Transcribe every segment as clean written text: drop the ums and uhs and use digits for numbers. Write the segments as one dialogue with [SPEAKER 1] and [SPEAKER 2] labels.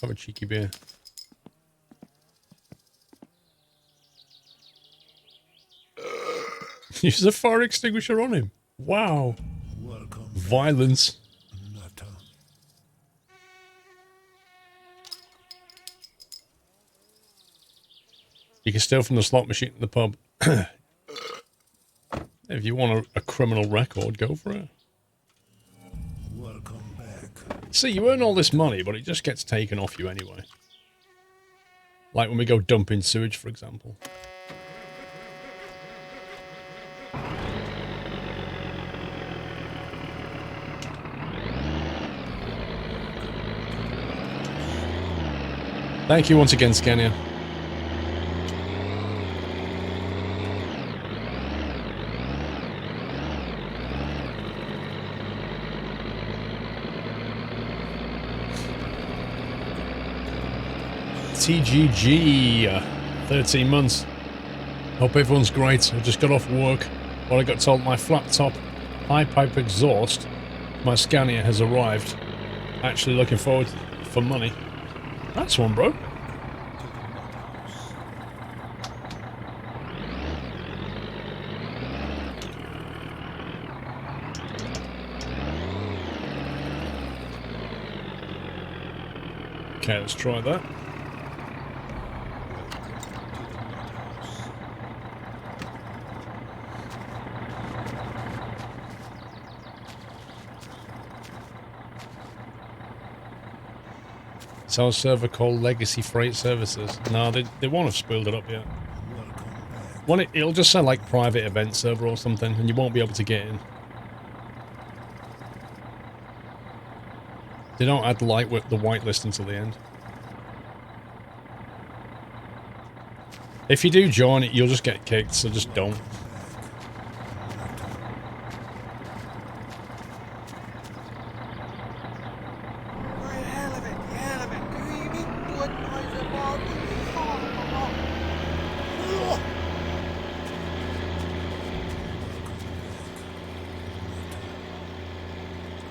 [SPEAKER 1] Have a cheeky beer. Use a fire extinguisher on him. Wow.
[SPEAKER 2] Welcome.
[SPEAKER 1] Violence.
[SPEAKER 2] Nutter.
[SPEAKER 1] You can steal from the slot machine in the pub. If you want a criminal record, go for it.
[SPEAKER 2] Welcome back.
[SPEAKER 1] See, you earn all this money, but it just gets taken off you anyway. Like when we go dumping sewage, for example. Thank you once again, Scania. TGG, 13 months. Hope everyone's great. I just got off work, but I got told my flat top high pipe exhaust, my Scania, has arrived. Actually looking forward for money. That's one, bro. Okay, let's try that. Sell a server called Legacy Freight Services. No, they won't have spoiled it up yet. Well, it'll just say like private event server or something, and you won't be able to get in. They don't add the whitelist until the end. If you do join it, you'll just get kicked, so just don't.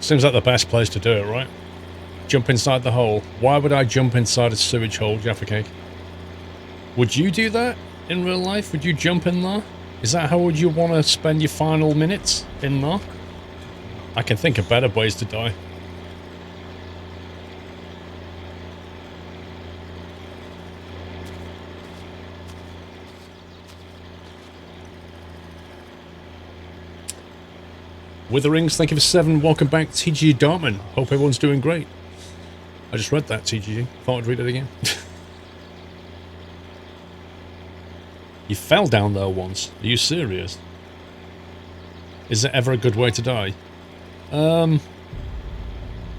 [SPEAKER 1] Seems like the best place to do it, right? Jump inside the hole. Why would I jump inside a sewage hole, Jaffa Cake? Would you do that in real life? Would you jump in there? Is that how would you want to spend your final minutes in there? I can think of better ways to die. Witherings, thank you for 7. Welcome back, TG Dartman. Hope everyone's doing great. I just read that, TG. Thought I'd read it again. You fell down there once. Are you serious? Is there ever a good way to die?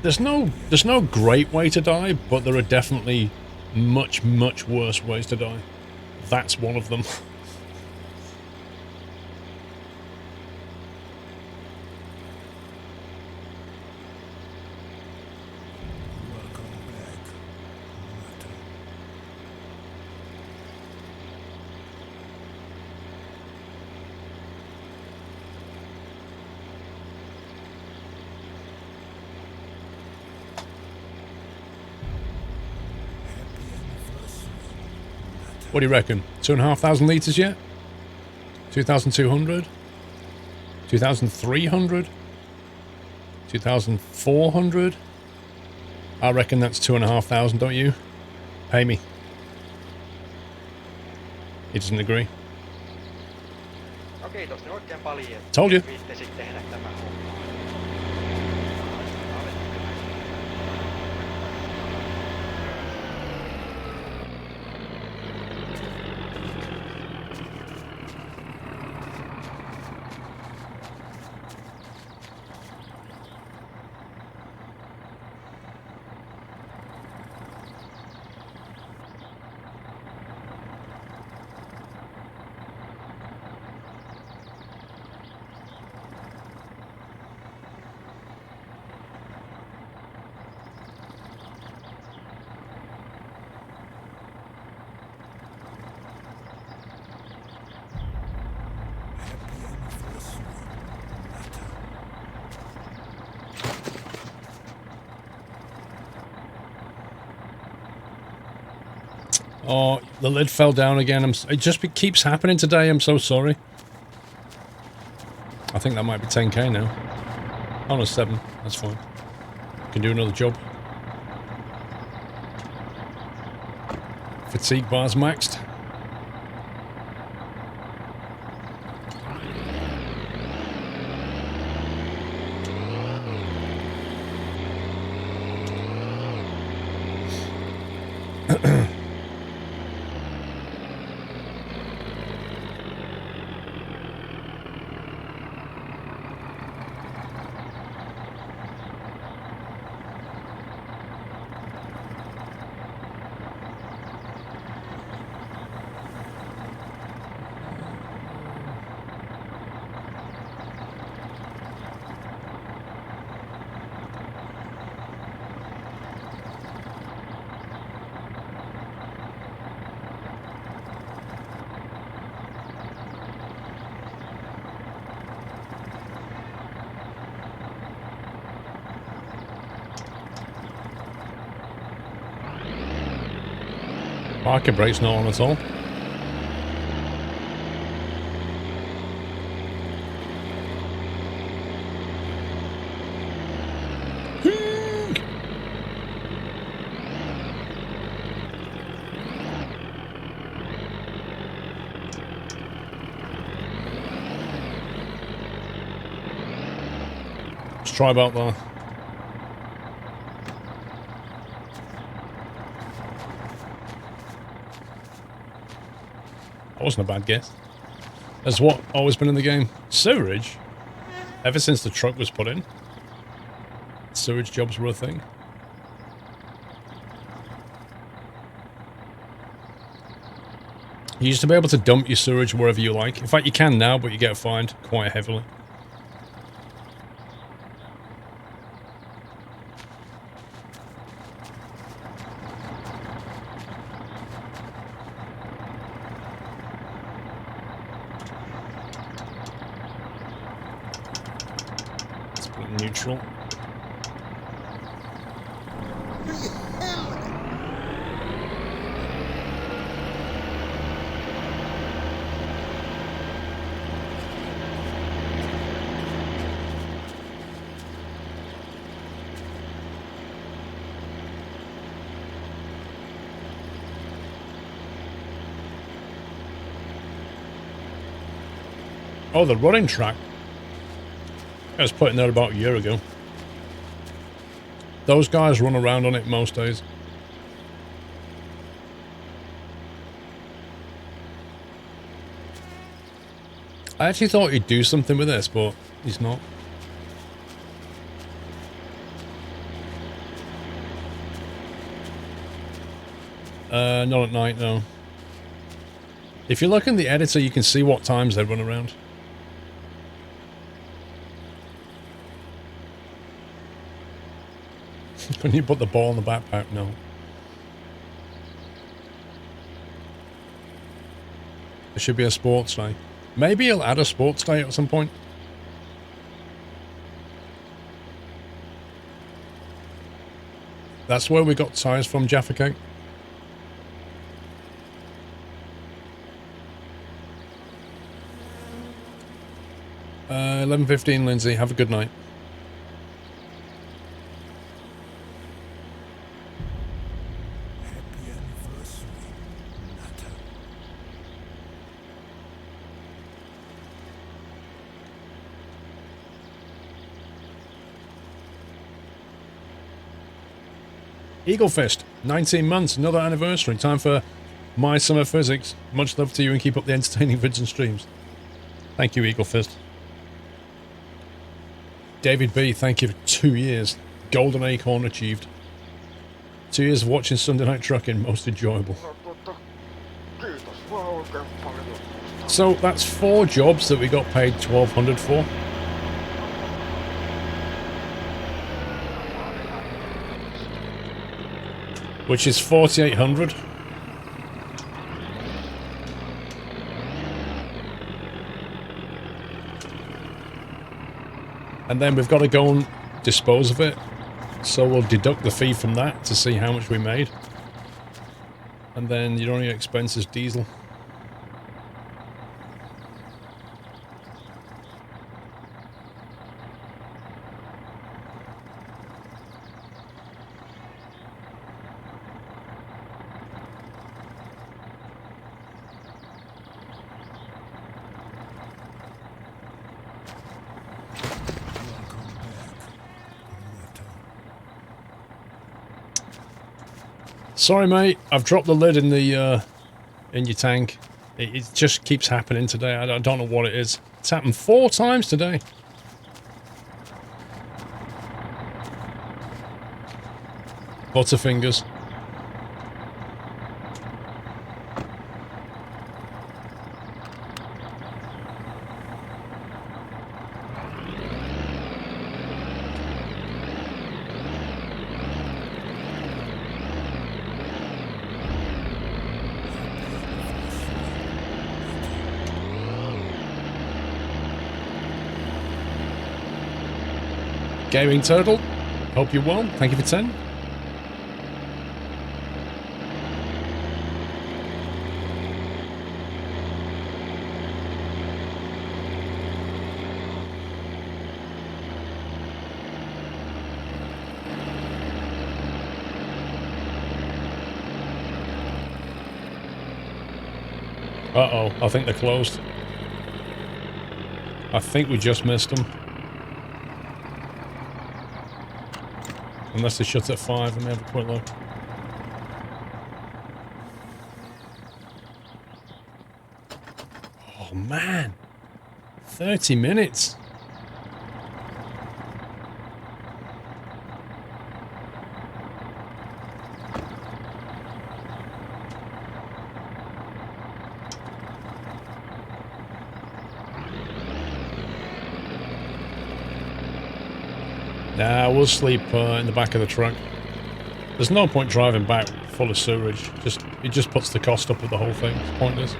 [SPEAKER 1] There's no great way to die, but there are definitely much, much worse ways to die. That's one of them. What do you reckon? 2,500 litres yet? 2,200? 2,300? 2,400? I reckon that's 2,500, don't you? Pay me. He doesn't agree. Told you. Oh, the lid fell down again. It just keeps happening today. I'm so sorry. I think that might be 10k now. Oh no, 7. That's fine. Can do another job. Fatigue bar's maxed. Parking brake's not on at all. Let's try about that. That wasn't a bad guess. That's what always been in the game. Sewerage? Ever since the truck was put in, sewage jobs were a thing. You used to be able to dump your sewage wherever you like. In fact, you can now, but you get fined quite heavily. Neutral. Oh, the running track. I was put in there about a year ago. Those guys run around on it most days. I actually thought he'd do something with this, but he's not. Not at night, no. If you look in the editor, you can see what times they run around. Couldn't you put the ball in the backpack? No. There should be a sports day. Maybe he'll add a sports day at some point. That's where we got tyres from, Jaffa Cake. 11:15, Lindsay. Have a good night.
[SPEAKER 2] Happy anniversary, Nata.
[SPEAKER 1] Eagle Fist, 19 months, another anniversary. Time for My Summer Physics. Much love to you and keep up the entertaining vids and streams. Thank you, Eagle Fist. David B, thank you for 2 years. Golden Acorn achieved. 2 years of watching Sunday Night Trucking, most enjoyable. So that's 4 jobs that we got paid $1,200 for. Which is $4,800. And then we've got to go and dispose of it. So we'll deduct the fee from that to see how much we made. And then your only expense is diesel.
[SPEAKER 2] Welcome back, Meta.
[SPEAKER 1] Sorry, mate. I've dropped the lid in the in your tank. It just keeps happening today. I don't know what it is. It's happened 4 times today. Butterfingers. Gaming Turtle, hope you're well. Thank you for 10. Uh-oh, I think they're closed. I think we just missed them. Unless they shut at 5, let me have a quick look. Oh man, 30 minutes. Nah, we'll sleep in the back of the truck. There's no point driving back full of sewerage. It just puts the cost up of the whole thing. It's pointless.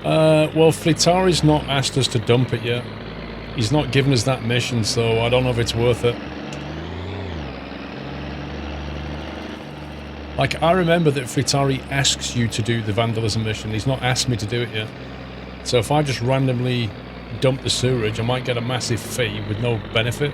[SPEAKER 1] Well, Fritari's not asked us to dump it yet. He's not given us that mission, so I don't know if it's worth it. Like, I remember that Fritari asks you to do the vandalism mission. He's not asked me to do it yet. So if I just randomly dump the sewerage, I might get a massive fee with no benefit.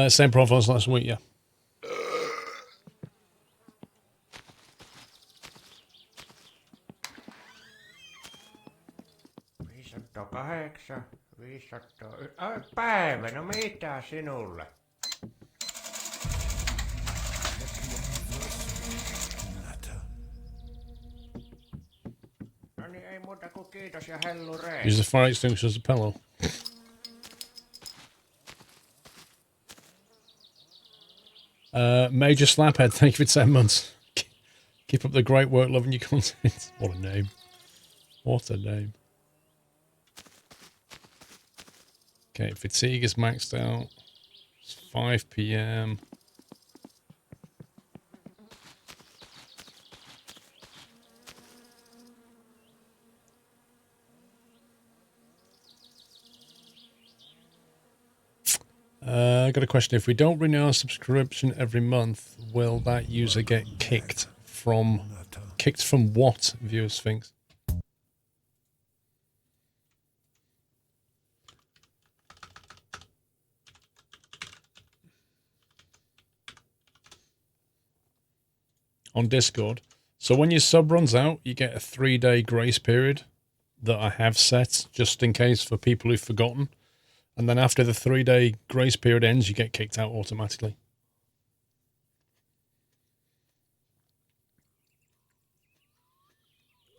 [SPEAKER 1] Same profile as last week, yeah.
[SPEAKER 3] Päivä, no mitä sinulle? No niin, ei muuta kuin kiitos ja hellurei.
[SPEAKER 1] Use the fire extinguisher as a pillow. Major Slaphead, thank you for 10 months. Keep up the great work, loving your content. What a name. What a name. Okay, fatigue is maxed out. It's 5 p.m. I got a question. If we don't renew our subscription every month, will that user get kicked from what? Viewer Sphinx. On Discord. So when your sub runs out, you get a 3-day grace period that I have set just in case for people who've forgotten. And then after the 3-day grace period ends, you get kicked out automatically.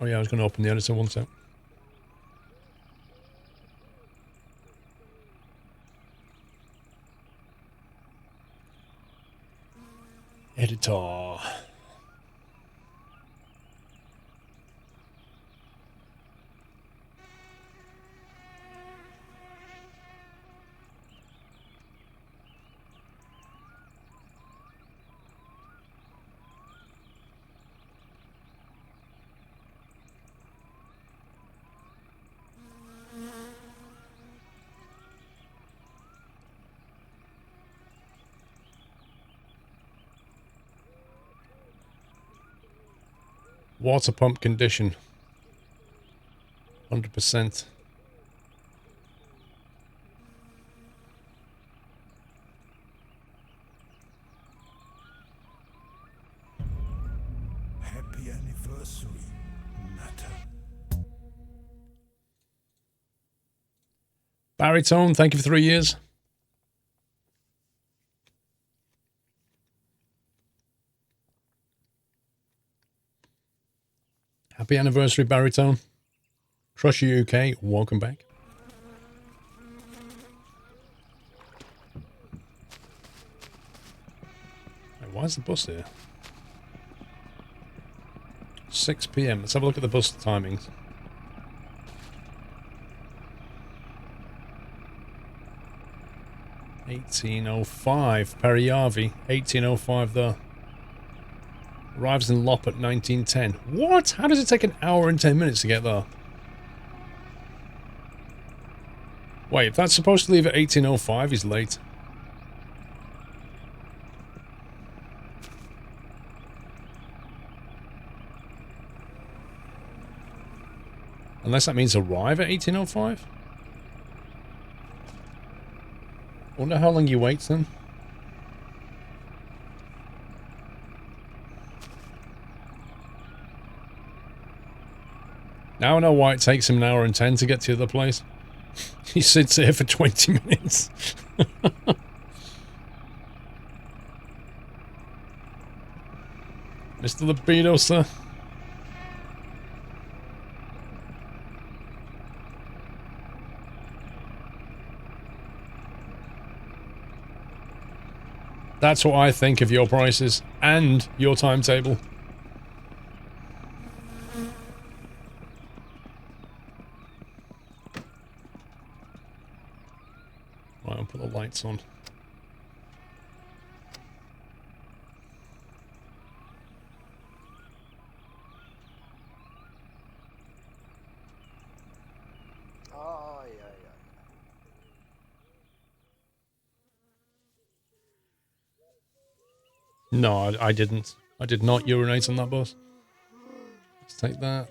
[SPEAKER 1] Oh yeah, I was going to open the editor one sec. Editor. Water pump condition. 100%.
[SPEAKER 2] Happy anniversary, Natter.
[SPEAKER 1] Baritone, thank you for 3 years. Happy anniversary, Baritone. Crush UK, welcome back. Wait, why is the bus here? 6 PM. Let's have a look at the bus timings. $18.05 Periavi. 18.05 there. Arrives in Lop at 19:10. What? How does it take an hour and 10 minutes to get there? Wait, if that's supposed to leave at 18.05, he's late. Unless that means arrive at 18.05? Wonder how long you wait then. Now I know why it takes him an hour and 10 to get to the other place. He sits here for 20 minutes. Mr. Libido, sir. That's what I think of your prices and your timetable. Right, I'll put the lights on.
[SPEAKER 4] Oh, yeah, yeah.
[SPEAKER 1] No, I didn't. I did not urinate on that bus. Let's take that.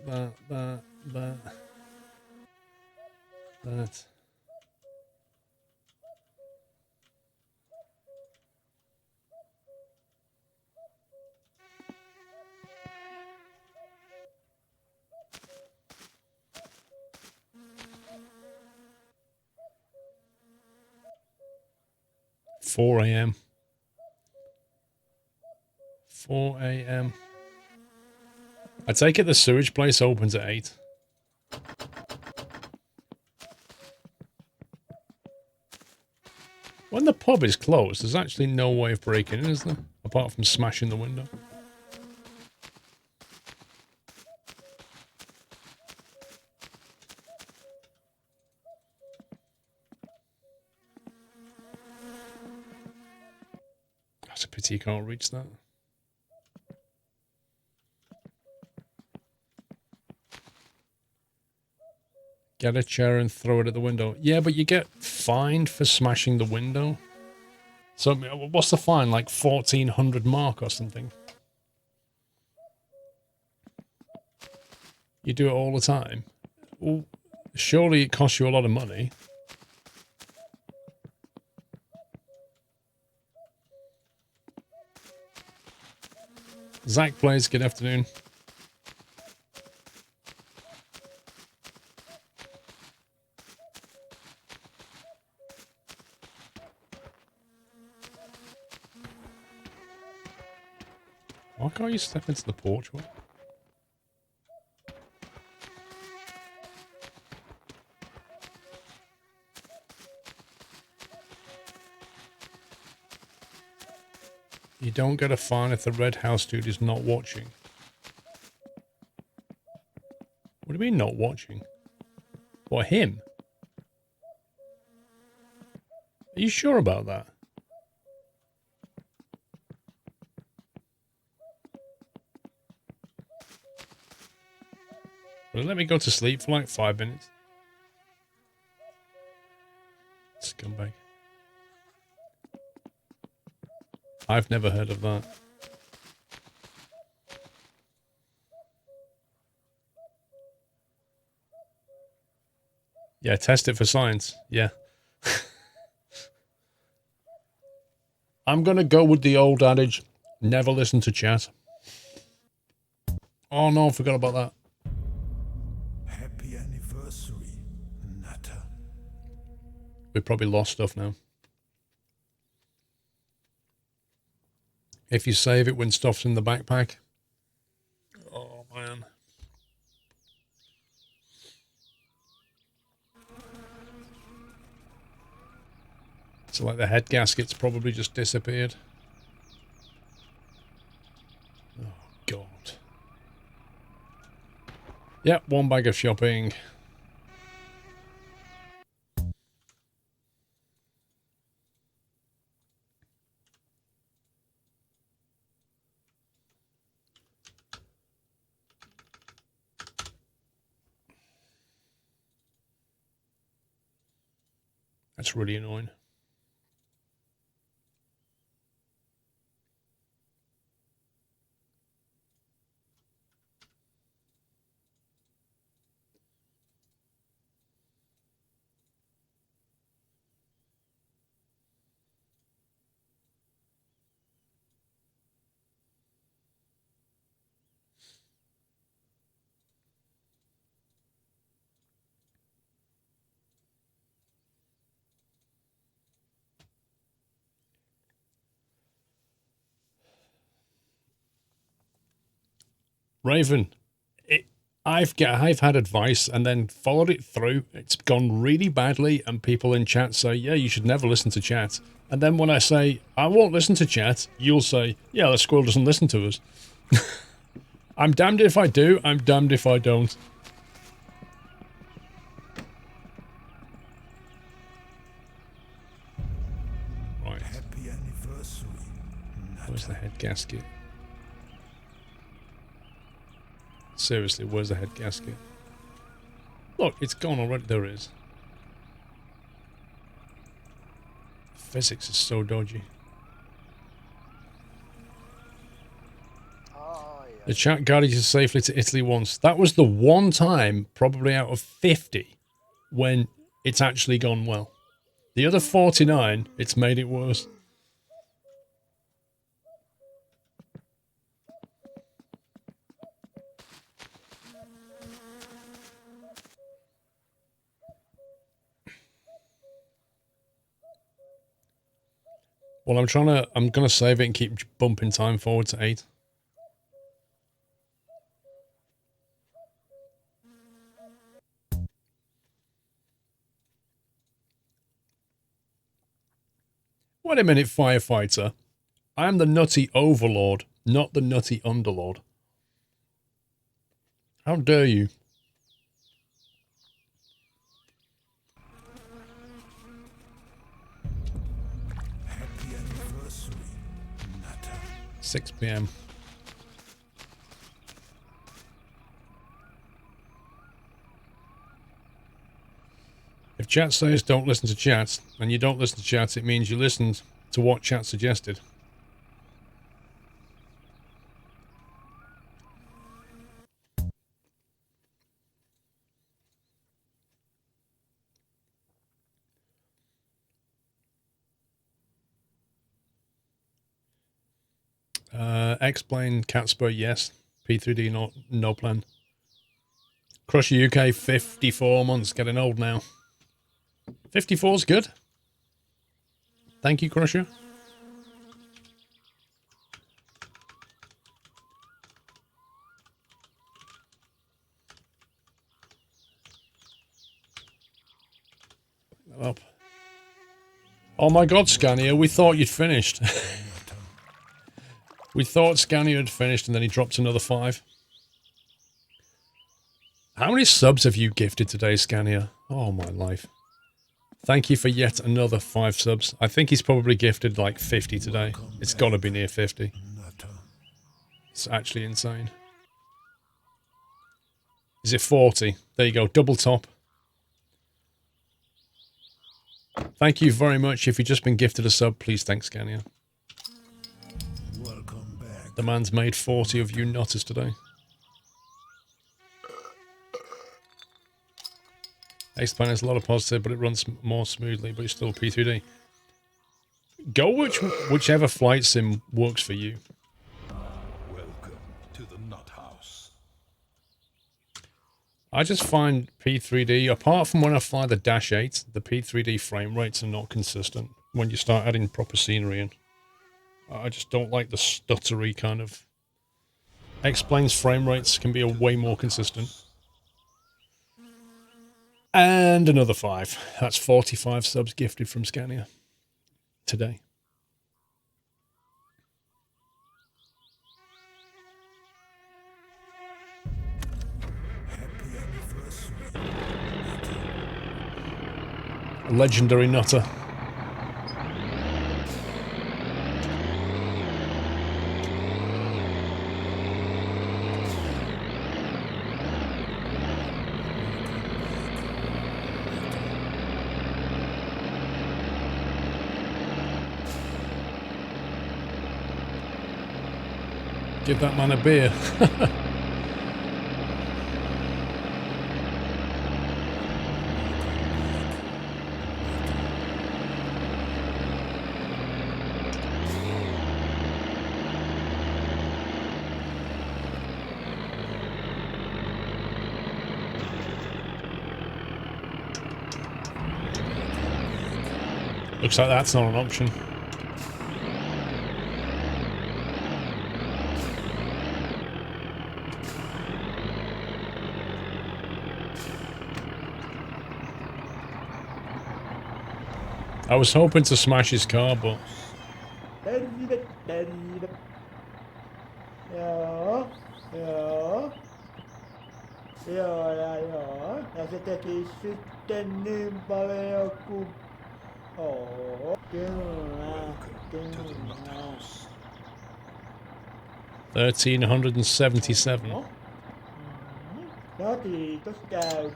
[SPEAKER 1] 4 AM. 4 AM. I take it the sewage place opens at 8. When the pub is closed, there's actually no way of breaking in, is there? Apart from smashing the window. That's a pity you can't reach that. Get a chair and throw it at the window. Yeah, but you get fined for smashing the window. So what's the fine? Like 1,400 mark or something? You do it all the time? Well, surely it costs you a lot of money. Zach plays, good afternoon. Why can't you step into the porch? What? You don't get a fine if the red house dude is not watching. What do you mean not watching? What, him? Are you sure about that? Well, let me go to sleep for like 5 minutes. Scumbag. I've never heard of that. Yeah, test it for science. Yeah. I'm gonna go with the old adage, never listen to chat. Oh no, I forgot about that.
[SPEAKER 2] Happy anniversary, Nutter.
[SPEAKER 1] We probably lost stuff now. If you save it when stuff's in the backpack. Oh man. So like the head gasket's probably just disappeared. Oh god. Yep, one bag of shopping. That's really annoying. Raven, I've had advice and then followed it through. It's gone really badly, and people in chat say, yeah, you should never listen to chat. And then when I say, I won't listen to chat, you'll say, yeah, the squirrel doesn't listen to us. I'm damned if I do, I'm damned if I don't. Right.
[SPEAKER 2] Happy anniversary, Nutter.
[SPEAKER 1] Where's the head gasket? Seriously, where's the head gasket? Look, it's gone already. There it is. Physics is so dodgy.
[SPEAKER 4] Oh, yeah.
[SPEAKER 1] The chat guided you safely to Italy once. That was the one time, probably out of 50, when it's actually gone well. The other 49, it's made it worse. Well, I'm gonna save it and keep bumping time forward to 8. Wait a minute, firefighter. I am the nutty overlord, not the nutty underlord. How dare you?
[SPEAKER 2] Happy anniversary, Nutter.
[SPEAKER 1] 6 p.m. If chat says don't listen to chat, and you don't listen to chat, it means you listened to what chat suggested. Explain Catspur, yes. P3D, not no plan. Crusher UK, 54 months, getting old now. 54's good. Thank you, Crusher. Up. Oh my god, Scania, we thought you'd finished. We thought Scania had finished and then he dropped another 5. How many subs have you gifted today, Scania? Oh my life. Thank you for yet another 5 subs. I think he's probably gifted like 50 today. It's got to be near 50. It's actually insane. Is it 40? There you go, double top. Thank you very much. If you've just been gifted a sub, please thank Scania.
[SPEAKER 2] Welcome back.
[SPEAKER 1] The man's made 40 of you nutters today. X-Plan has a lot of positive, but it runs more smoothly, but it's still P3D. Go whichever flight sim works for you.
[SPEAKER 2] Welcome to the Nut House.
[SPEAKER 1] I just find P3D, apart from when I fly the Dash 8, the P3D frame rates are not consistent when you start adding proper scenery in. I just don't like the stuttery kind of... X-Plane's frame rates can be way more consistent. And another 5. That's 45 subs gifted from Scania today.
[SPEAKER 2] Happy anniversary.
[SPEAKER 1] A legendary nutter. Give that man a beer. Looks like that's not an option. I was hoping to smash his car, but...
[SPEAKER 5] Joo. Ja se teki sitten niin paljon kuin... Kyllä.
[SPEAKER 1] 1377.
[SPEAKER 5] No kiitos käy.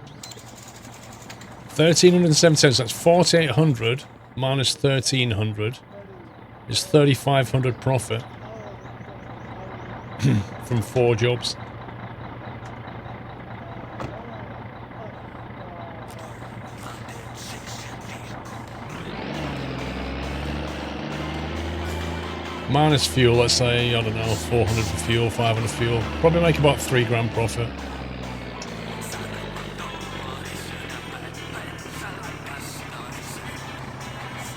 [SPEAKER 1] 1377, so that's 4800 minus 1300 is 3500 profit from 4 jobs. Minus fuel, let's say, I don't know, 400 for fuel, 500 fuel. Probably make about 3 grand profit.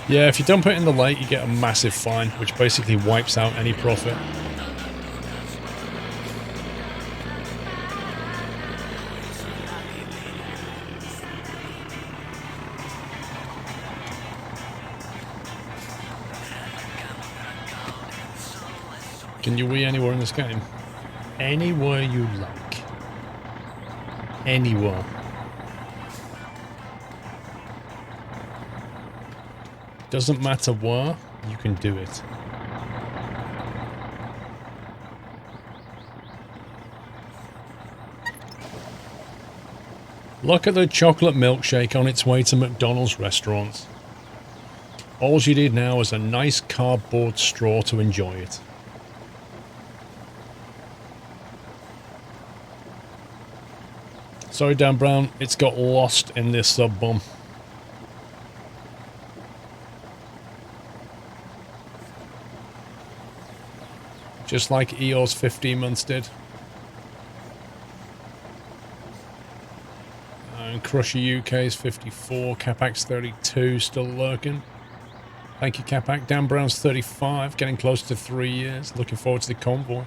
[SPEAKER 1] Yeah, if you dump it in the lake, you get a massive fine, which basically wipes out any profit. Can you wee anywhere in this game? Anywhere you like. Anywhere. Doesn't matter where, you can do it. Look at the chocolate milkshake on its way to McDonald's restaurants. All you need now is a nice cardboard straw to enjoy it. Sorry, Dan Brown, it's got lost in this sub-bomb. Just like EO's 15 months did. And Crusher UK's 54, Capac's 32, still lurking. Thank you, Capac. Dan Brown's 35, getting close to 3 years. Looking forward to the convoy.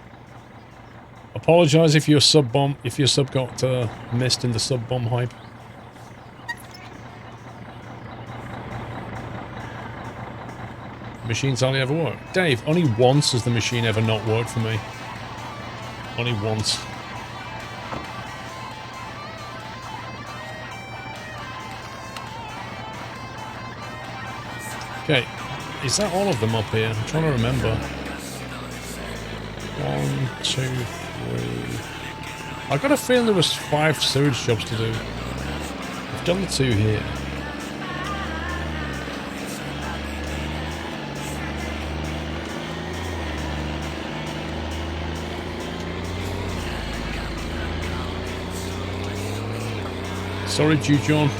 [SPEAKER 1] Apologise if your sub got missed in the sub-bomb hype. Machine's hardly ever worked. Dave, only once has the machine ever not worked for me. Only once. Okay, is that all of them up here? I'm trying to remember. 1, 2, 3... I got a feeling there was 5 sewage jobs to do. I've done the 2 here. Sorry, John.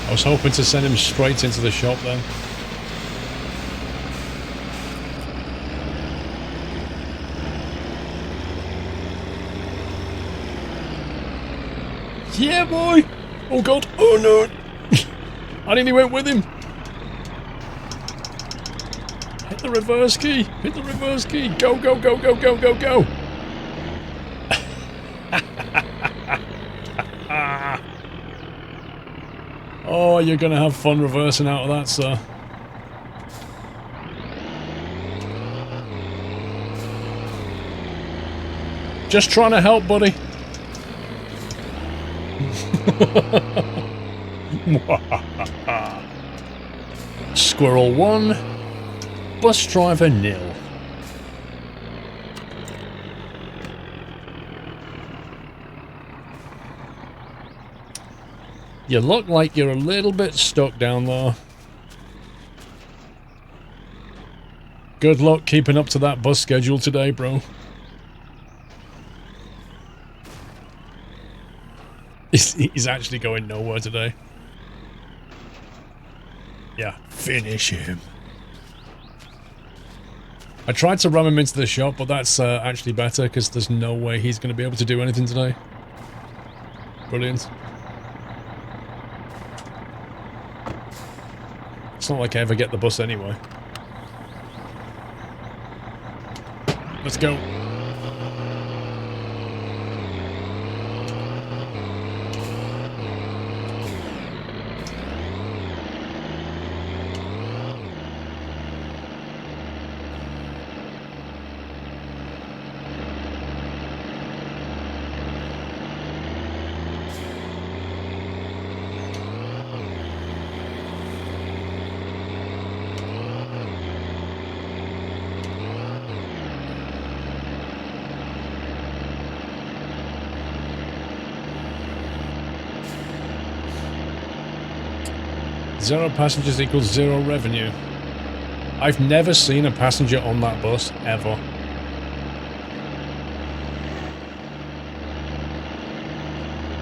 [SPEAKER 1] I was hoping to send him straight into the shop then. Yeah, boy! Oh god! Oh no! I nearly went with him! Hit the reverse key! Hit the reverse key! Go, go, go, go, go, go, go! Oh, you're gonna have fun reversing out of that, sir. Just trying to help, buddy. Squirrel 1, bus driver 0. You look like you're a little bit stuck down there. Good luck keeping up to that bus schedule today, bro. He's actually going nowhere today. Yeah, finish him. I tried to ram him into the shop, but that's actually better because there's no way he's going to be able to do anything today. Brilliant. It's not like I ever get the bus anyway. Let's go. Zero passengers equals zero revenue. I've never seen a passenger on that bus, ever.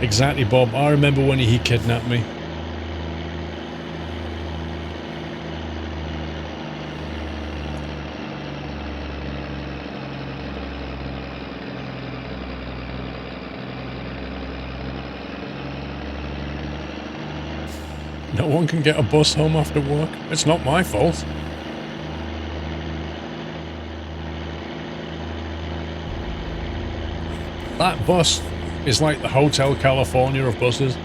[SPEAKER 1] Exactly, Bob. I remember when he kidnapped me. No one can get a bus home after work. It's not my fault. That bus is like the Hotel California of buses.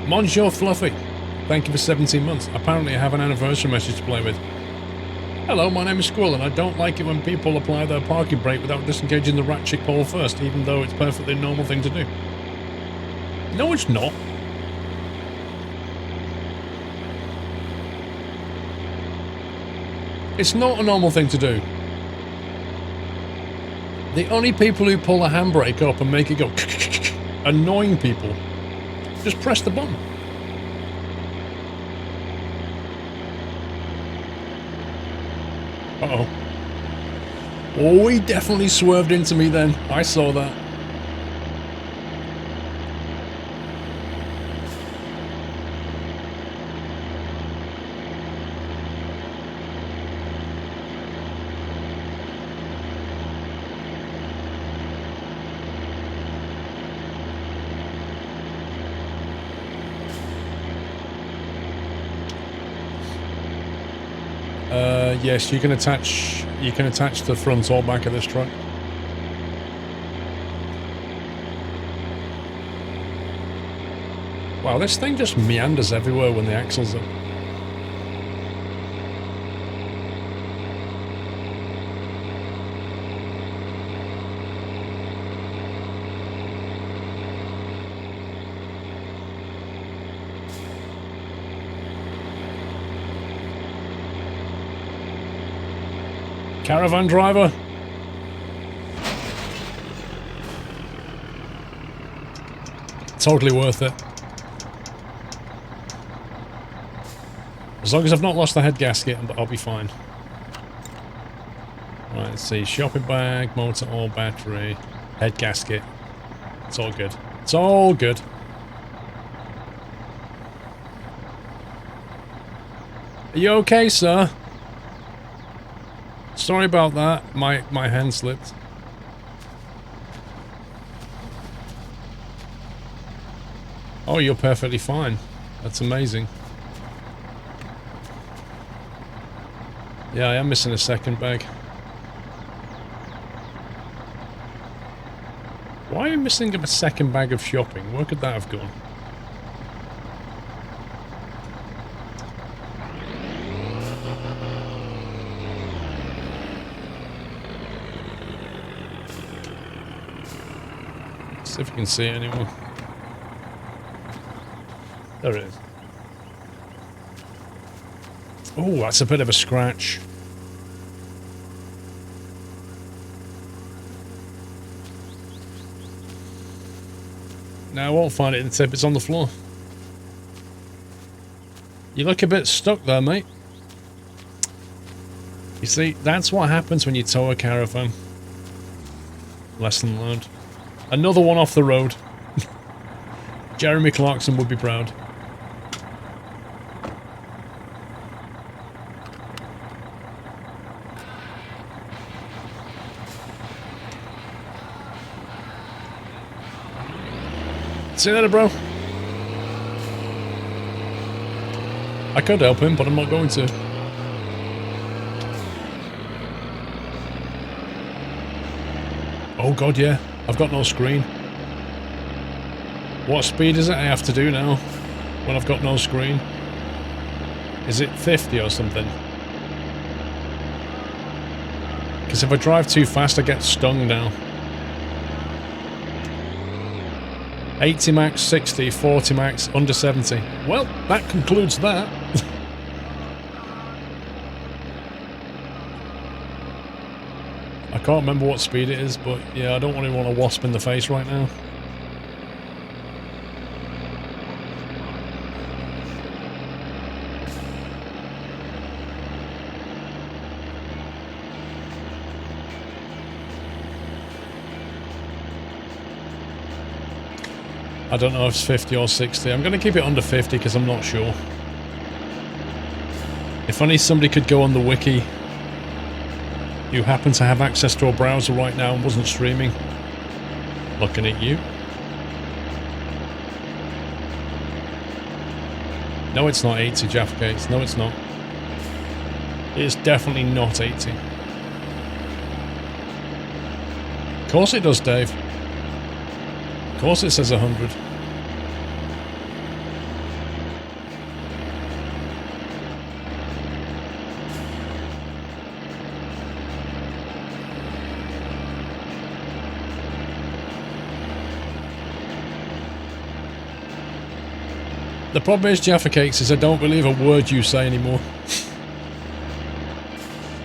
[SPEAKER 1] Monsieur Fluffy, thank you for 17 months. Apparently I have an anniversary message to play with. Hello, my name is Squirrel, and I don't like it when people apply their parking brake without disengaging the ratchet pole first, even though it's a perfectly normal thing to do. No, it's not. It's not a normal thing to do. The only people who pull a handbrake up and make it go annoying people. Just press the button. Uh-oh. Oh, he definitely swerved into me then. I saw that. Yes, you can attach the front or back of this truck. Wow, this thing just meanders everywhere when the axle's up. Caravan driver. Totally worth it. As long as I've not lost the head gasket, I'll be fine. Right, let's see. Shopping bag, motor oil, battery, head gasket. It's all good. It's all good. Are you okay, sir? Sorry about that. My hand slipped. Oh, you're perfectly fine. That's amazing. Yeah, I am missing a second bag. Why are you missing a second bag of shopping? Where could that have gone? See if we can see it anymore. There it is. Oh, that's a bit of a scratch. Now I won't find it until it's on the floor. You look a bit stuck there, mate. You see, that's what happens when you tow a caravan. Lesson learned. Another one off the road. Jeremy Clarkson would be proud. See you later, bro. I could help him, but I'm not going to. Oh god, yeah. I've got no screen. What speed is it I have to do now when I've got no screen? Is it 50 or something? Because if I drive too fast, I get stung now. 80 max, 60, 40 max, under 70. Well, that concludes that. I can't remember what speed it is, but yeah, I don't really want a wasp in the face right now. I don't know if it's 50 or 60. I'm going to keep it under 50 because I'm not sure. If only somebody could go on the wiki who happened to have access to a browser right now and wasn't streaming. Looking at you. No, it's not 80, Jaffa Cakes. No, it's not. It's definitely not 80. Of course it does, Dave. Of course it says 100. The problem is, Jaffa Cakes, is I don't believe a word you say anymore.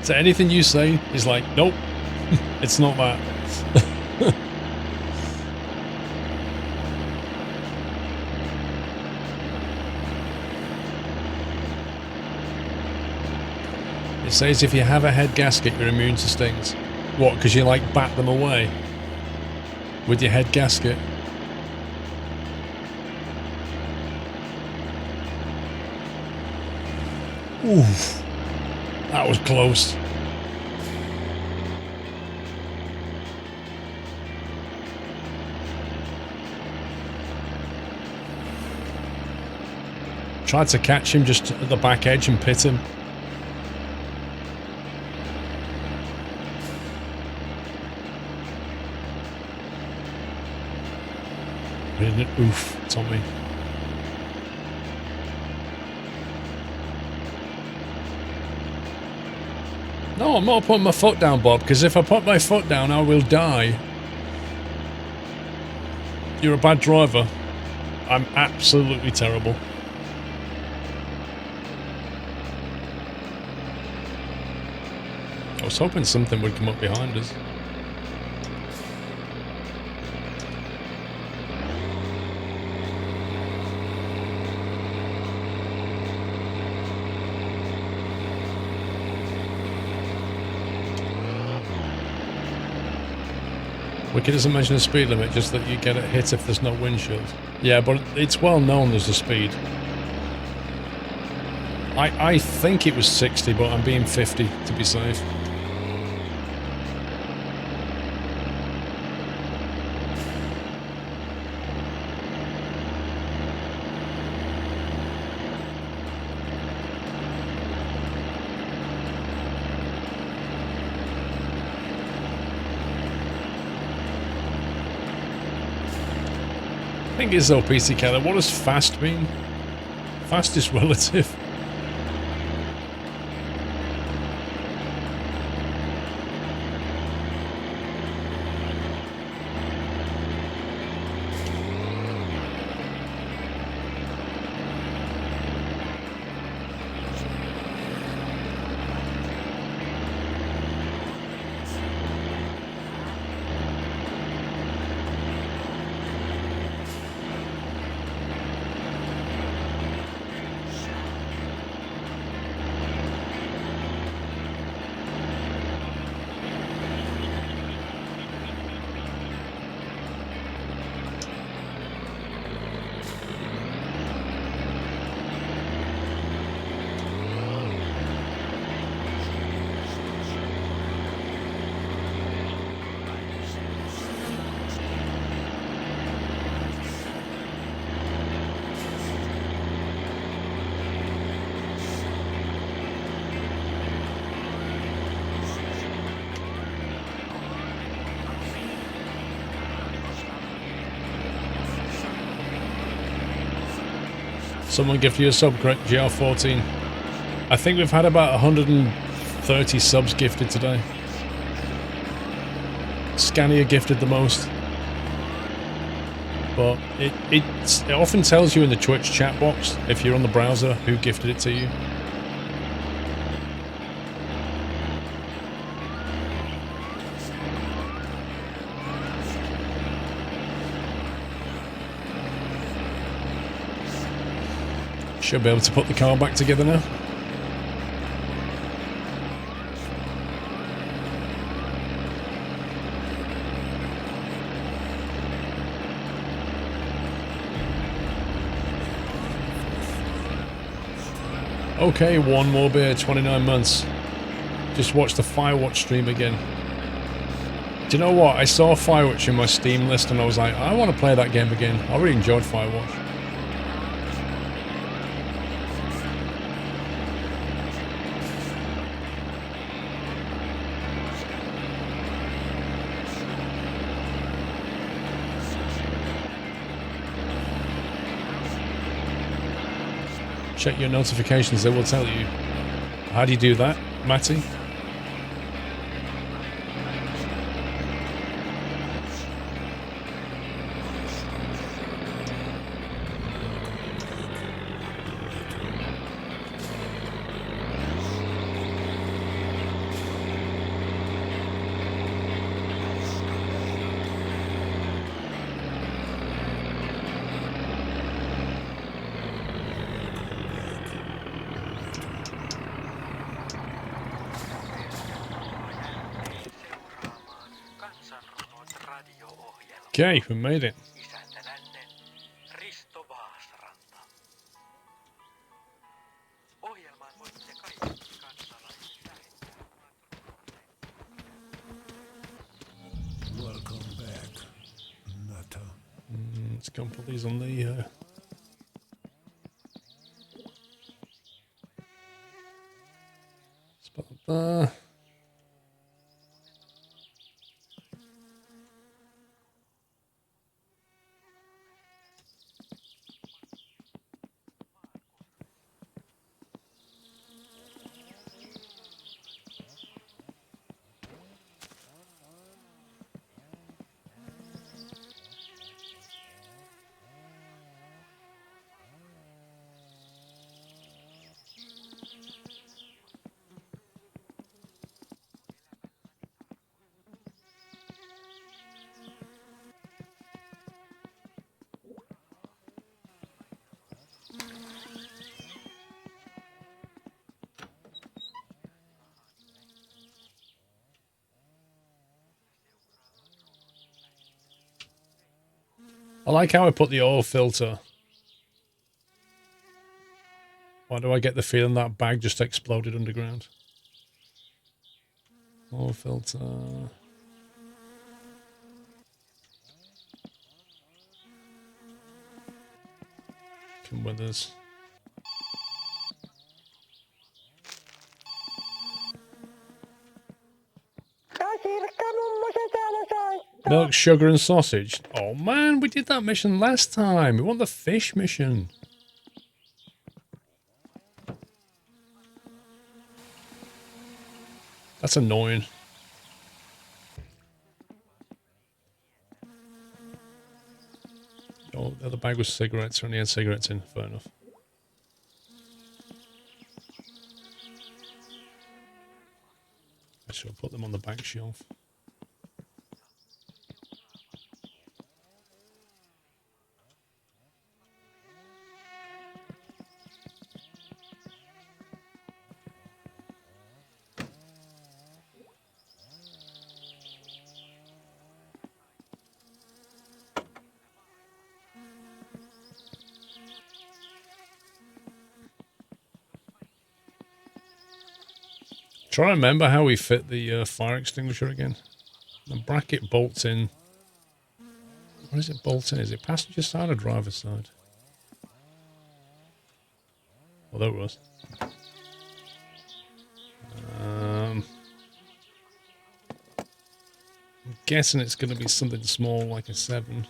[SPEAKER 1] So anything you say is like, nope, it's not that. It says if you have a head gasket, you're immune to stings. What, because you like bat them away? With your head gasket? Oof. That was close. Tried to catch him just at the back edge and pit him. Oof, Tommy. No, I'm not putting my foot down, Bob, because if I put my foot down, I will die. You're a bad driver. I'm absolutely terrible. I was hoping something would come up behind us. Wicked doesn't mention a speed limit, just that you get it hit if there's no windshield. Yeah, but it's well known there's a speed. I think it was 60, but I'm being 50 to be safe. Thing is though, PC Keller, what does fast mean? Fast is relative. Someone gifted you a sub, correct? GR14. I think we've had about 130 subs gifted today. Scania gifted the most. But it often tells you in the Twitch chat box, if you're on the browser, who gifted it to you. Should be able to put the car back together now. Okay, one more beer, 29 months. Just watched the Firewatch stream again. Do you know what? I saw Firewatch in my Steam list and I was like, I want to play that game again. I really enjoyed Firewatch. Check your notifications, they will tell you. How do you do that, Matty? Okay, we made it.
[SPEAKER 4] Isäntälännen Risto Vaasranta. Ohjelmaan voitte kaikki kansalaiset lähettää.
[SPEAKER 2] Welcome back, Nutter.
[SPEAKER 1] Let's go and put these on the... spot there. I like how I put the oil filter. Why do I get the feeling that bag just exploded underground? Oil filter. Come with us. Milk, sugar, and sausage. Oh man, we did that mission last time. We want the fish mission. That's annoying. Oh, the other bag was cigarettes. Only had cigarettes in. Fair enough. I should have put them on the back shelf. Try to remember how we fit the fire extinguisher again. The bracket bolts in. Where is it bolt in? Is it passenger side or driver's side? Well, there it was. I'm guessing it's going to be something small like a 7.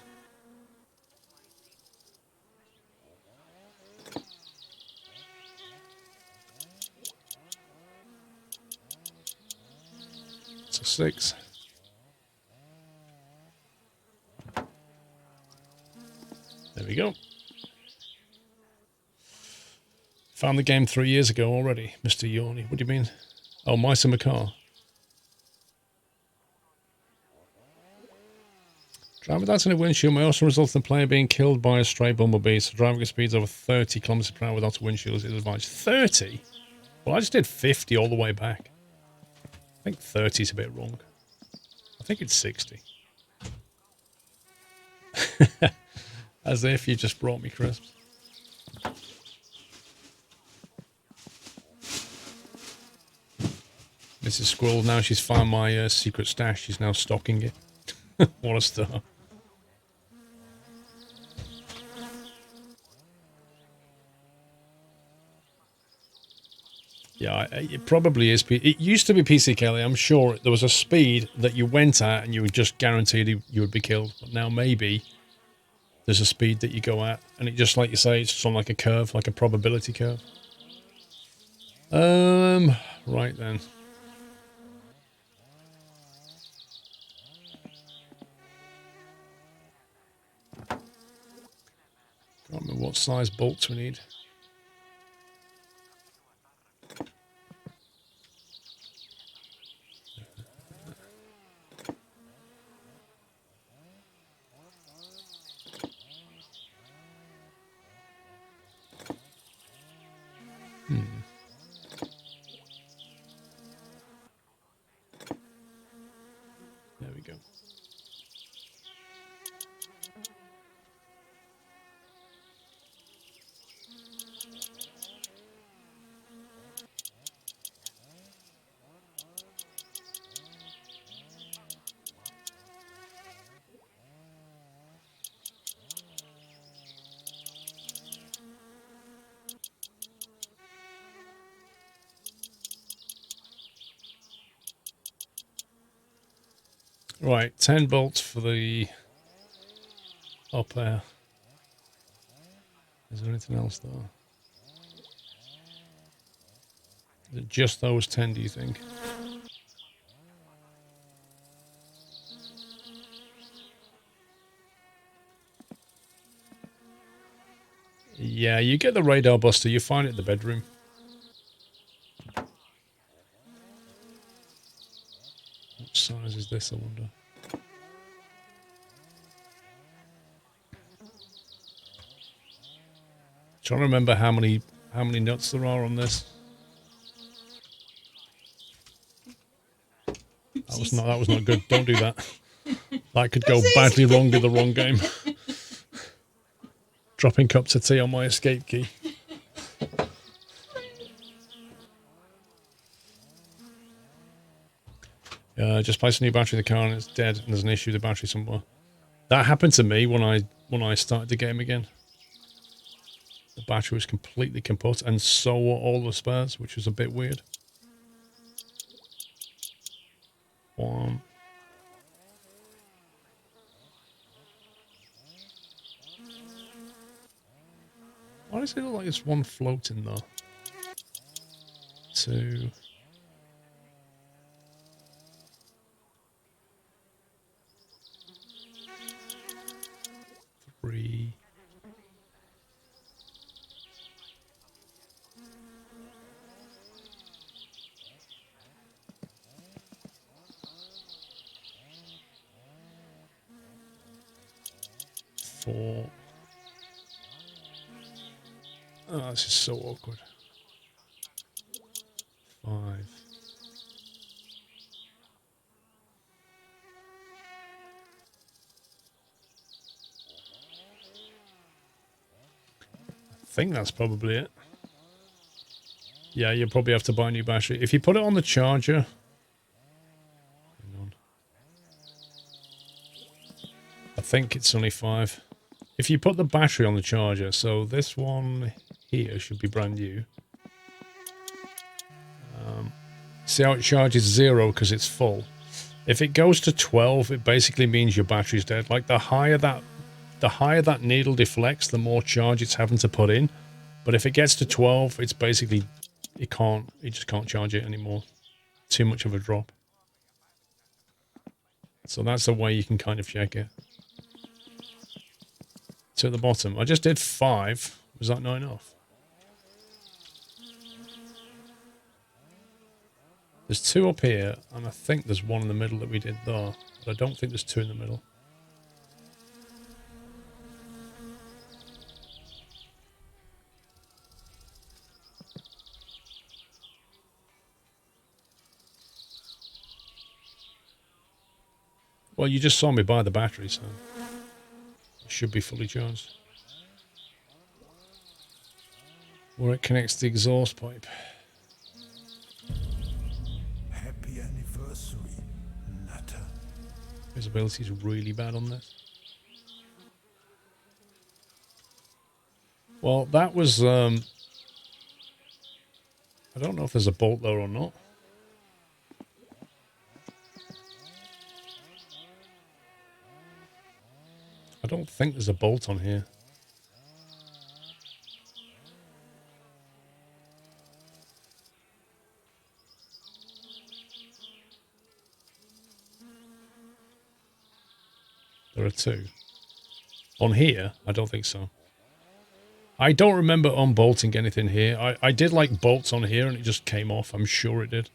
[SPEAKER 1] It's a 6. There we go. Found the game 3 years ago already, Mr. Yorney. What do you mean? Oh, Mice in the car. Driving without any windshield may also result in the player being killed by a stray bumblebee, so driving at speeds over 30 kilometers per hour without a windshield is advised. 30? Well, I just did 50 all the way back. I think 30 is a bit wrong. I think it's 60. As if you just brought me crisps. Mrs. Squirrel, now she's found my secret stash. She's now stocking it. What a star. Yeah, it probably is. It used to be PC Kelly. I'm sure there was a speed that you went at and you were just guaranteed you would be killed. But now maybe there's a speed that you go at and it just, like you say, it's just on like a curve, like a probability curve. Right then. Can't remember what size bolts we need. There we go. Right, 10 bolts for the up air. Is there anything else though? Is it just those 10, do you think? Yeah, you get the radar buster, you find it in the bedroom. What size is this, I wonder? Trying to remember how many nuts there are on this. That was not good. Don't do that. That could go badly wrong in the wrong game. Dropping cups of tea on my escape key. Just place a new battery in the car and it's dead and there's an issue with the battery somewhere. That happened to me when I started the game again. The battery was completely kaput and so were all the spares, which was a bit weird. One. Why does it look like there's one floating though? 2. 3. 4. Oh, this is so awkward. 5. 'I think that's probably it. Yeah, you'll probably have to buy a new battery. If you put it on the charger... Hang on. I think it's only 5. If you put the battery on the charger, so this one here should be brand new. See how it charges 0 because it's full. If it goes to 12, it basically means your battery's dead. Like the higher that needle deflects, the more charge it's having to put in. But if it gets to 12, it's basically it just can't charge it anymore. Too much of a drop. So that's the way you can kind of check it. So at the bottom, I just did 5. Was that not enough? There's 2 up here, and I think there's 1 in the middle that we did there. But I don't think there's 2 in the middle. Well, you just saw me buy the battery, so it should be fully charged. Where it connects to the exhaust pipe.
[SPEAKER 2] Happy anniversary, Nutter.
[SPEAKER 1] Visibility is really bad on this. Well, that was... I don't know if there's a bolt there or not. I don't think there's a bolt on here. There are 2. On here, I don't think so. I don't remember unbolting anything here. I did like bolts on here and it just came off. I'm sure it did.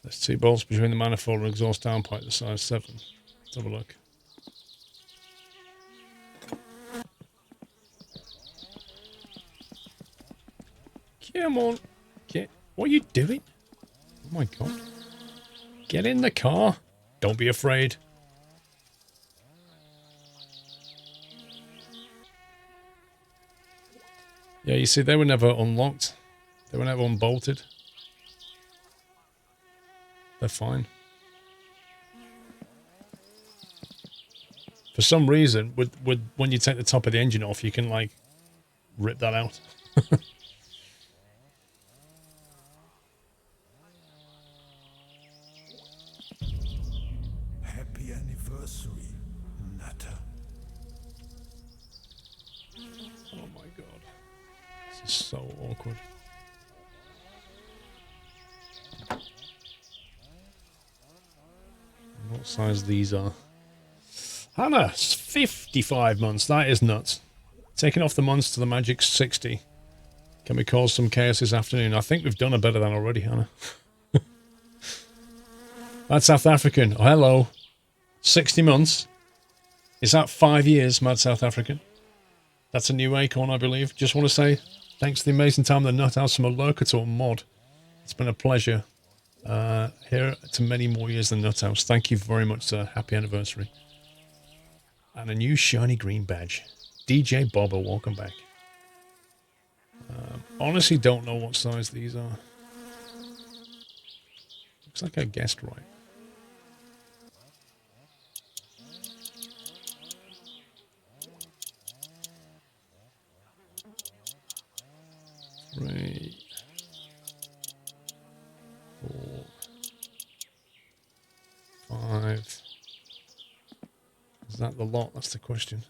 [SPEAKER 1] There's 2 bolts between the manifold and exhaust downpipe, the size 7. Let's have a look. Come on. What are you doing? my God. Get in the car. Don't be afraid. Yeah, you see, they were never unlocked. They were never unbolted. They're fine. For some reason, with when you take the top of the engine off, you can, like, rip that out.
[SPEAKER 2] Happy anniversary, Nutter.
[SPEAKER 1] Oh my God. This is so awkward. What size these are? Hannah, 55 months. That is nuts. Taking off the months to the magic 60. Can we cause some chaos this afternoon? I think we've done a better than already, Hannah. Mad South African. Oh, hello. 60 months. Is that 5 years, Mad South African? That's a new acorn, I believe. Just want to say thanks for the amazing time in the Nut House from a lurker to a mod. It's been a pleasure. Here to many more years than Nut House. Thank you very much, sir. Happy anniversary. And a new shiny green badge. DJ Bobber, welcome back. Honestly, don't know what size these are. Looks like I guessed right. Three, 4, 5. Is that the lot? That's the question.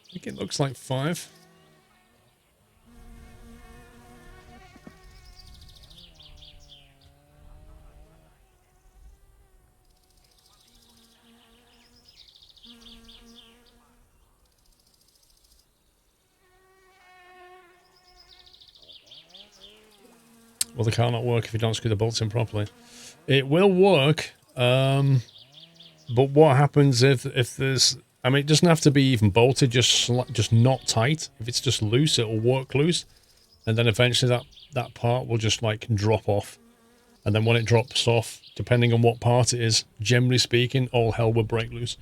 [SPEAKER 1] I think it looks like 5. Will the car not work if you don't screw the bolts in properly? It will work, but what happens if there's... I mean, it doesn't have to be even bolted, just not tight. If it's just loose, it'll work loose. And then eventually that part will just, like, drop off. And then when it drops off, depending on what part it is, generally speaking, all hell will break loose.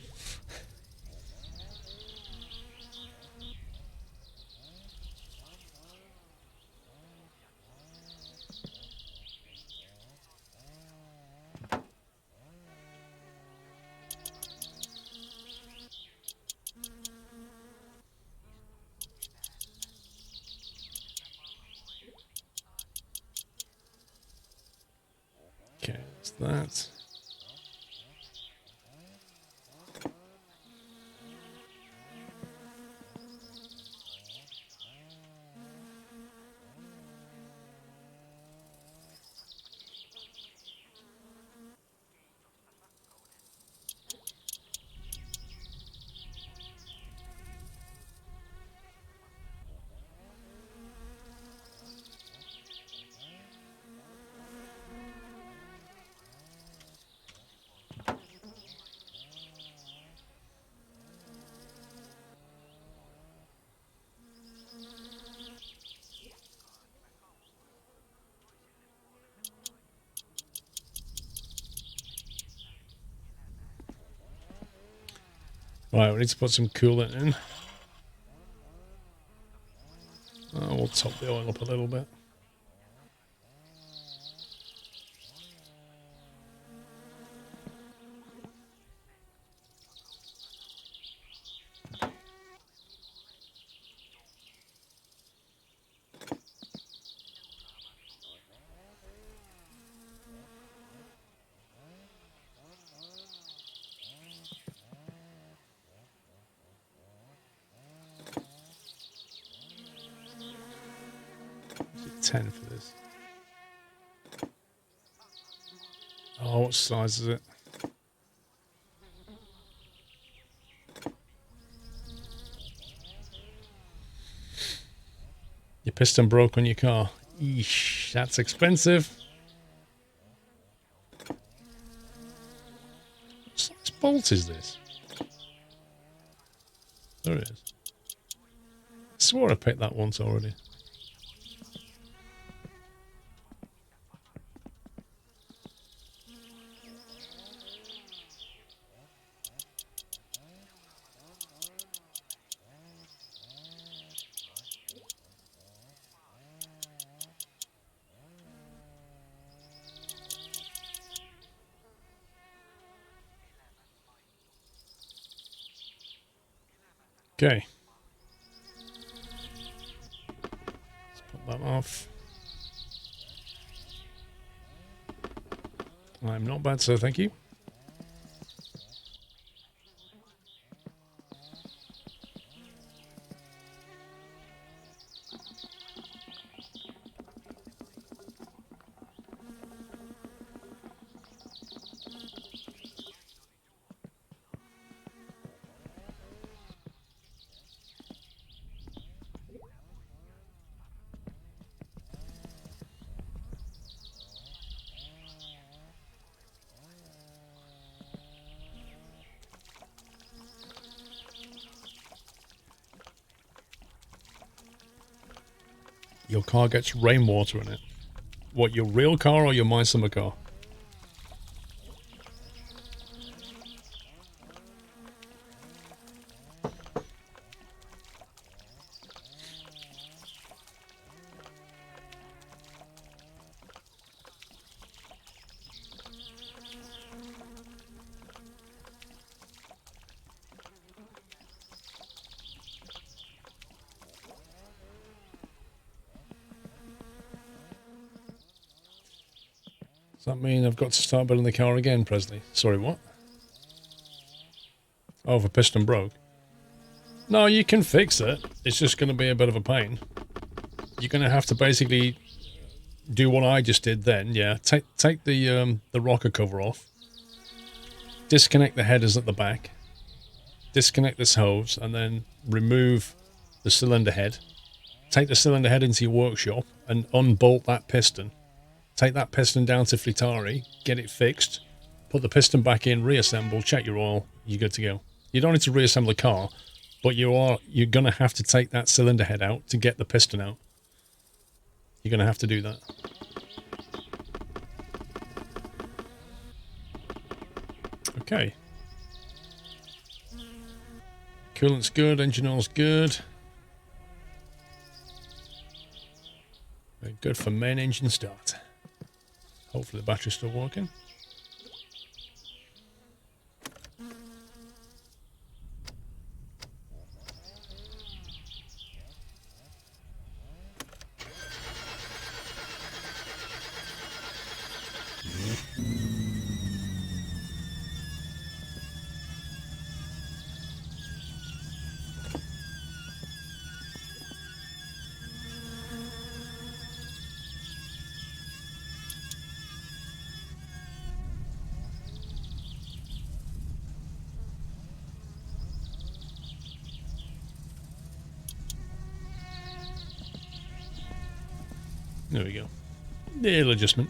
[SPEAKER 1] Okay, that's that. Right, we need to put some coolant in. We'll top the oil up a little bit. Is it 10 for this? Oh, what size is it? Your piston broke on your car. Eesh, that's expensive. What size bolt is this? There it is. I swore I picked that once already. Okay. Let's put that off. I'm not bad, sir, thank you. Your car gets rainwater in it. What, your real car or your My Summer car? Does that mean I've got to start building the car again, Presley? Sorry, what? Oh, the piston broke. No, you can fix it. It's just going to be a bit of a pain. You're going to have to basically do what I just did then. Yeah, take the rocker cover off. Disconnect the headers at the back. Disconnect this hose and then remove the cylinder head. Take the cylinder head into your workshop and unbolt that piston. Take that piston down to Flittari, get it fixed, put the piston back in, reassemble, check your oil, you're good to go. You don't need to reassemble the car, but you're going to have to take that cylinder head out to get the piston out. You're going to have to do that. Okay. Coolant's good, engine oil's good. Very good for main engine start. Hopefully the battery's still working. There we go. Little adjustment.